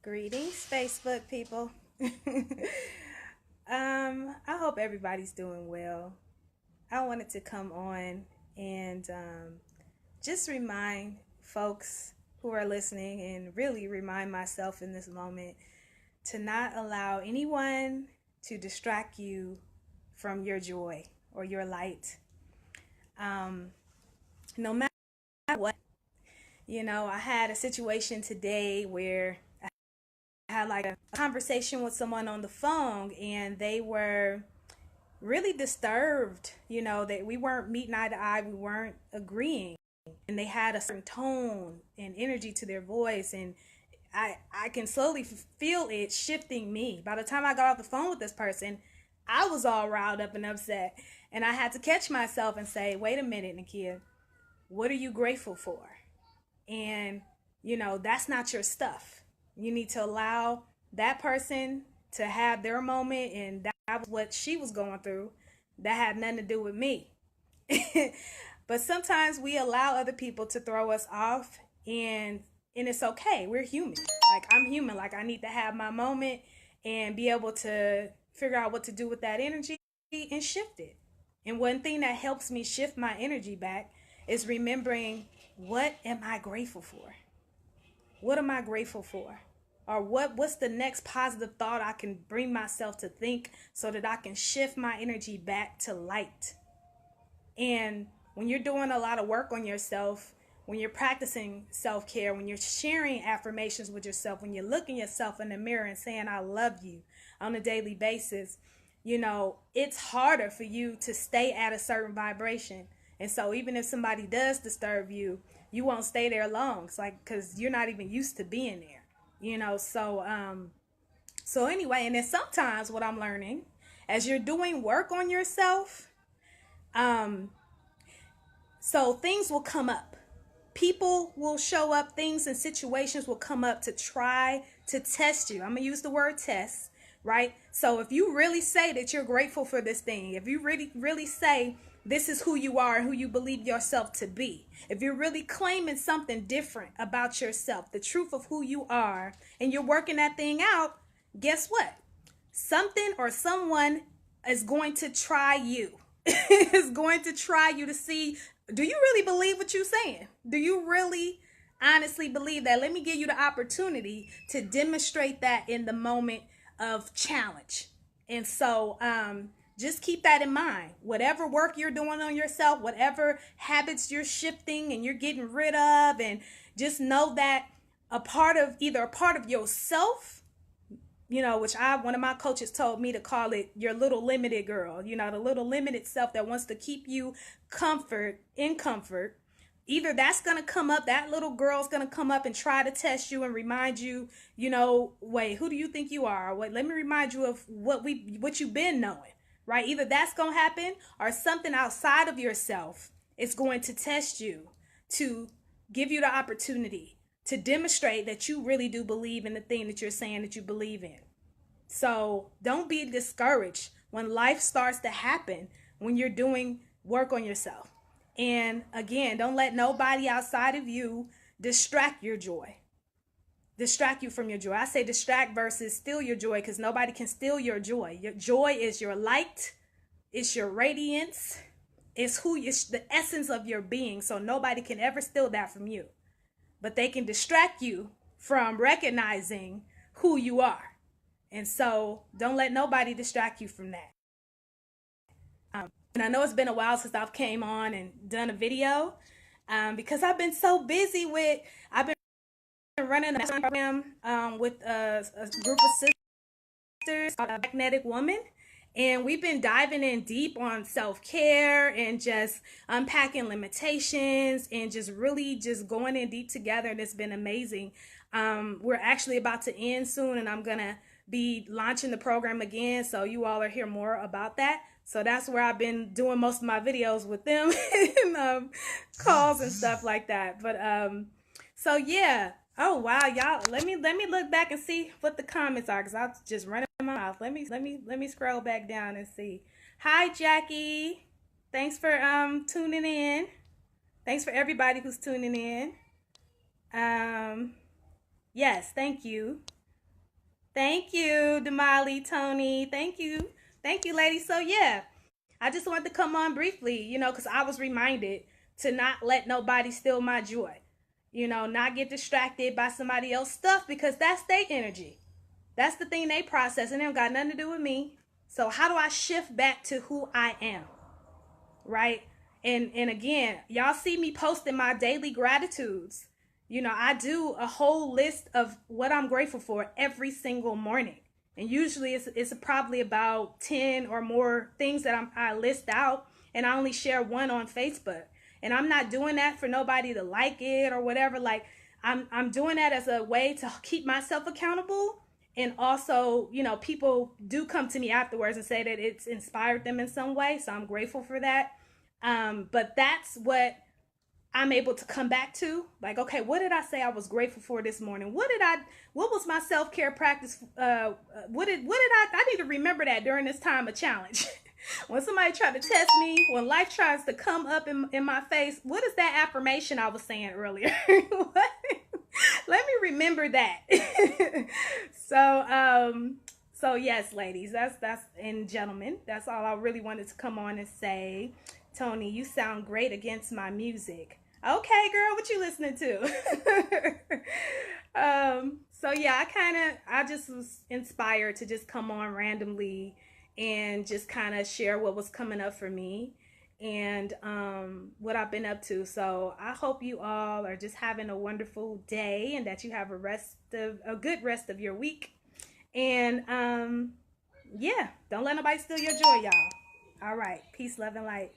Greetings, Facebook people. I hope everybody's doing well. I wanted to come on and just remind folks who are listening and really remind myself in this moment to not allow anyone to distract you from your joy or your light. Um, no matter what, I had a situation today where I had like a conversation with someone on the phone and they were really disturbed, that we weren't meeting eye to eye, we weren't agreeing. And they had a certain tone and energy to their voice, and I can slowly feel it shifting me. By the time I got off the phone with this person, I was all riled up and upset. And I had to catch myself and say, wait a minute, Nakia, what are you grateful for? And, that's not your stuff. You need to allow that person to have their moment, and that was what she was going through. That had nothing to do with me. But sometimes we allow other people to throw us off, and it's okay. We're human. Like, I'm human. Like, I need to have my moment and be able to figure out what to do with that energy and shift it. And one thing that helps me shift my energy back is remembering, what am I grateful for? What am I grateful for? Or what's the next positive thought I can bring myself to think so that I can shift my energy back to light? And when you're doing a lot of work on yourself, when you're practicing self-care, when you're sharing affirmations with yourself, when you're looking yourself in the mirror and saying, I love you on a daily basis, it's harder for you to stay at a certain vibration. And so even if somebody does disturb you, you won't stay there long. It's like, because you're not even used to being there, so anyway, and then sometimes what I'm learning as you're doing work on yourself, um, so things will come up. People will show up, things and situations will come up to try to test you. I'm going to use the word test, right? So if you really say that you're grateful for this thing, if you really, really say this is who you are and who you believe yourself to be, if you're really claiming something different about yourself, the truth of who you are, and you're working that thing out, guess what? Something or someone is going to try you. Is going to try you to see, do you really believe what you're saying? Do you really honestly believe that? Let me give you the opportunity to demonstrate that in the moment of challenge. And so just keep that in mind. Whatever work you're doing on yourself, whatever habits you're shifting and you're getting rid of, and just know that either a part of yourself, which one of my coaches told me to call it your little limited girl, the little limited self that wants to keep you in comfort. Either that's going to come up, that little girl's going to come up and try to test you and remind you, wait, who do you think you are? Wait, let me remind you of what you've been knowing, right? Either that's going to happen, or something outside of yourself is going to test you to give you the opportunity to demonstrate that you really do believe in the thing that you're saying that you believe in. So don't be discouraged when life starts to happen, when you're doing work on yourself. And again, don't let nobody outside of you distract your joy. Distract you from your joy. I say distract versus steal your joy, because nobody can steal your joy. Your joy is your light. It's your radiance. It's the essence of your being. So nobody can ever steal that from you. But they can distract you from recognizing who you are. And so don't let nobody distract you from that. And I know it's been a while since I've came on and done a video, because I've been so busy I've been running a program with a group of sisters called Magnetic Woman. And we've been diving in deep on self-care and just unpacking limitations and just really just going in deep together. And it's been amazing. We're actually about to end soon, and I'm going to be launching the program again. So you all are hear more about that. So that's where I've been doing most of my videos with them and calls and stuff like that. But so yeah. Oh wow, y'all. Let me look back and see what the comments are, because I was just running my mouth. Let me scroll back down and see. Hi Jackie. Thanks for tuning in. Thanks for everybody who's tuning in. Yes, thank you. Thank you, Damali, Tony. Thank you. Thank you, ladies. So, yeah, I just wanted to come on briefly, because I was reminded to not let nobody steal my joy. Not get distracted by somebody else's stuff because that's their energy. That's the thing they process and it don't got nothing to do with me. So, how do I shift back to who I am? Right? And again, y'all see me posting my daily gratitudes. I do a whole list of what I'm grateful for every single morning. And usually it's probably about 10 or more things that I list out, and I only share one on Facebook. And I'm not doing that for nobody to like it or whatever. Like I'm doing that as a way to keep myself accountable. And also, people do come to me afterwards and say that it's inspired them in some way. So I'm grateful for that. But that's what I'm able to come back to. Like, okay, what did I say I was grateful for this morning? What was my self-care practice? I need to remember that during this time of challenge. When somebody tried to test me, when life tries to come up in my face, what is that affirmation I was saying earlier? Let me remember that. So yes, ladies, that's and gentlemen, that's all I really wanted to come on and say. Tony, you sound great against my music. Okay, girl, what you listening to? So yeah, I just was inspired to just come on randomly and just kind of share what was coming up for me and what I've been up to. So I hope you all are just having a wonderful day and that you have a good rest of your week. And yeah, don't let nobody steal your joy, y'all. All right, peace, love, and light.